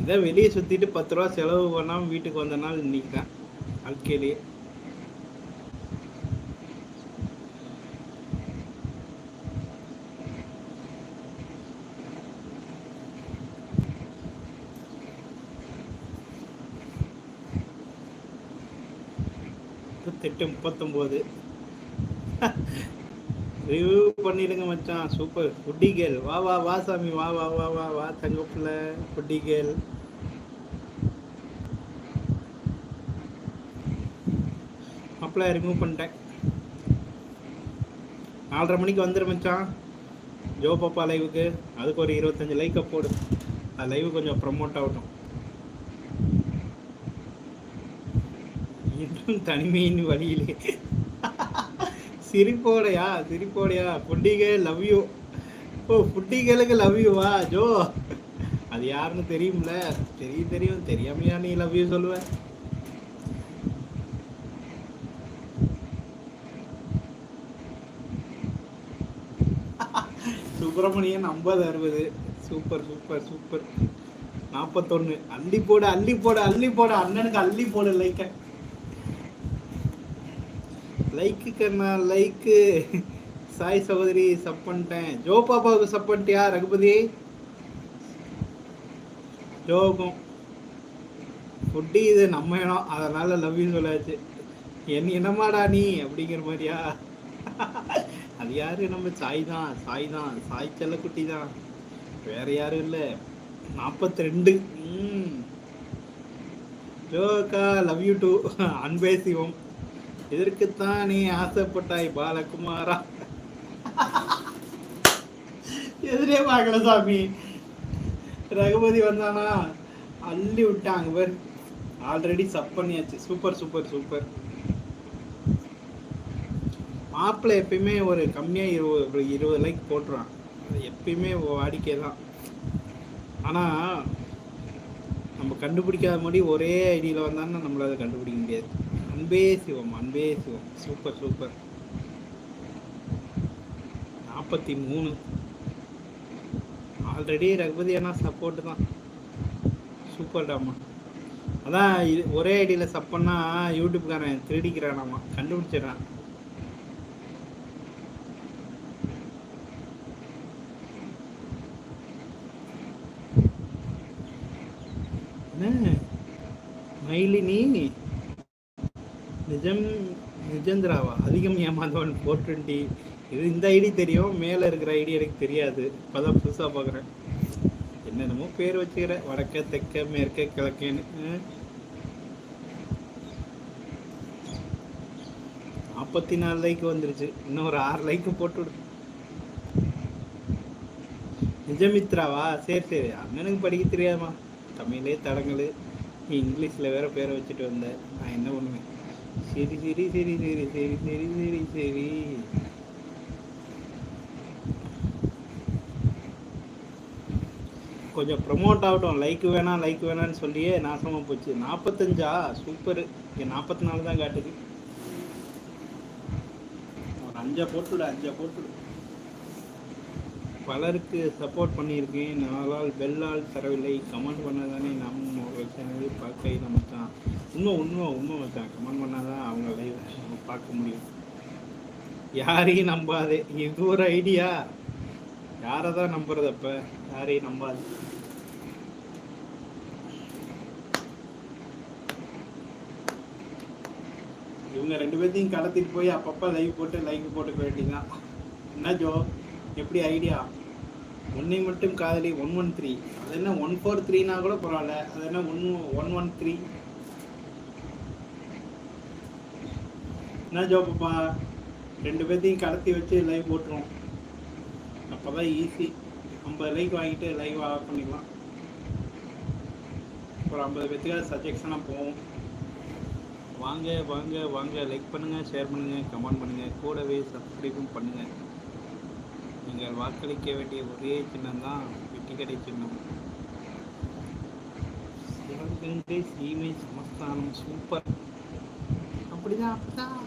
இதான் வெளியே சுற்றிட்டு 10 ரூபா செலவு பண்ணாமல் வீட்டுக்கு வந்த நாள் இன்னைக்கு தான் வாழ்க்கையிலேயே. திட்டம் 39 ரிவ்யூ பண்ணிடுங்க மச்சான். Super foodie girl. வா வா வா சாமி, வா வா வா வா வா தங்கப்புல ஃபுட்டி கேர்ள். அப்பலாம் ரிமூவ் பண்ணிட்டேன். 4:30 மணிக்கு வந்துடு மச்சான் ஜோ பாப்பா லைவுக்கு. அதுக்கு ஒரு 25 லைக்கை போடு. அது லைவ் கொஞ்சம் ப்ரமோட் ஆகட்டும். இன்னும் தனிமையின் வழியிலே சிரிப்போடையா சிரிப்போடையா. ஃபுட்டிகே லவ் யூ. ஓ ஃபுட்டிகளுக்கு லவ் யூவா ஜோ? அது யாருன்னு தெரியும்ல? தெரியும் தெரியும். தெரியாமையா நீ லவ் யூ சொல்லுவ? சுப்பிரமணியன் 50-60. Super super super. 41. அள்ளி போடு அள்ளி போடு அள்ளி போடு. அண்ணனுக்கு அள்ளி போடு லைக்க. லைக்கு கண்ணா லைக்கு. சாய் சகோதரி சப் பண்ணிட்டேன். ஜோ பாப்பாவுக்கு சப் பண்ணிட்டியா ரகுபதி? ஜோக்கும் ஃபுட்டி இது நம்ம இடம், அதனால லவ் யூ சொல்லாச்சு. என்னமாடா நீ அப்படிங்கிற மாதிரியா? அது யாரு? நம்ம சாய் தான் சாய் தான் சாய் செல்லக்குட்டி தான், வேற யாரும் இல்லை. 42. ஜோக்கா லவ் யூ டூ. அன்பே சிவம். இதற்குத்தான் நீ ஆசைப்பட்டாய் பாலகுமாரா? எதிரே பார்க்கல சாமி. ரகுபதி வந்தானா அள்ளி விட்டாங்க பேர். ஆல்ரெடி சப் பண்ணியாச்சு. Super super super. மாப்பிள்ளை எப்பயுமே ஒரு கம்மியாக 20 லைக் போட்டுருவான். அது எப்பயுமே வாடிக்கை தான். ஆனால் நம்ம கண்டுபிடிக்காத மாதிரி ஒரே ஐடியில் வந்தாங்கன்னா நம்மளால அதை கண்டுபிடிக்க முடியாது. Anbe Sivam Anbe Sivam. Super super. 43. Already Raghupathi அண்ணா சப்போர்ட்டு தான். சூப்பர் டாமா. அதான் ஒரே ஐடியில் சப் பண்ணால் யூடியூப்காரன் திருடிக்கிறானாமா, கண்டுபிடிச்சிடறான். மயிலினி நிஜந்திராவா? அதிகம் ஏமாந்தவன் 420. இது இந்த ஐடி தெரியும், மேலே இருக்கிற ஐடி எனக்கு தெரியாது. இப்போதான் புதுசாக பார்க்குறேன். என்னென்னமோ பேர் வச்சுக்கிற, வடக்க தெற்க மேற்க கிழக்கேன்னு. 44 லைக் வந்துருச்சு. இன்னும் ஒரு 6 லைக்கு போட்டுவிடு. நிஜமித்ராவா? சரி சரி. அண்ணனுக்கு படிக்க தெரியாதுமா, தமிழே தடங்கள். நீ இங்கிலீஷில் வேற பேரை வச்சுட்டு வந்த, நான் என்ன பண்ணுவேன்? சரி சரி சரி சரி சரி சரி சரி சரி. கொஞ்சம் ப்ரமோட் ஆகட்டும். லைக் வேணாம் லைக் வேணான்னு சொல்லியே நாசமாக போச்சு. 45. சூப்பரு. 44 தான் காட்டுது. ஒரு 5 போட்டுவிடு 5 போட்டுவிடு. பலருக்கு சப்போர்ட் பண்ணியிருக்கேன், நாளால் பெல்லால் தரவில்லை. கமெண்ட் பண்ணாதானே நம்ம ஒரு சேனல் பார்க்க நம்ம தான். உண்மை உண்மை உண்மை வச்சான். கமெண்ட் பண்ணாதான் அவங்க லைவ் நம்ம பார்க்க முடியும். யாரையும் நம்பாதே. இது ஒரு ஐடியா. யாரை தான் நம்புறது? அப்போ யாரையும் நம்பாது. இவங்க 2 பேர்த்தையும் கடத்திட்டு போய் அப்பப்போ லைவ் போட்டு லைக் போட்டுக்க வேண்டியதுதான். என்ன ஜோ, எப்படி ஐடியா? ஒன்றை மட்டும் காதலி 113. அது என்ன 143னா கூட பரவாயில்ல. அது என்ன 113? என்ன ஜோ பாப்பா, 2 பேர்த்தையும் கடத்தி வச்சு லைவ் போட்டுருவோம். அப்போ தான் ஈஸி. 50 லைக் வாங்கிட்டு லைவ் ஆஃப் பண்ணிக்கலாம். ஒரு 50 பேர்த்துக்காக சஜெக்ஷனாக போவோம். வாங்க வாங்க வாங்க. லைக் பண்ணுங்கள், ஷேர் பண்ணுங்கள், கமெண்ட் பண்ணுங்கள், கூடவே சப்ஸ்கிரைபும் பண்ணுங்கள். நீங்கள் வாக்களிக்க வேண்டிய ஒரே சின்னம் தான் வெற்றி கடை சின்னம். சிவகங்கை சீமை சமஸ்தானம். சூப்பர். அப்படிதான் அப்படிதான்.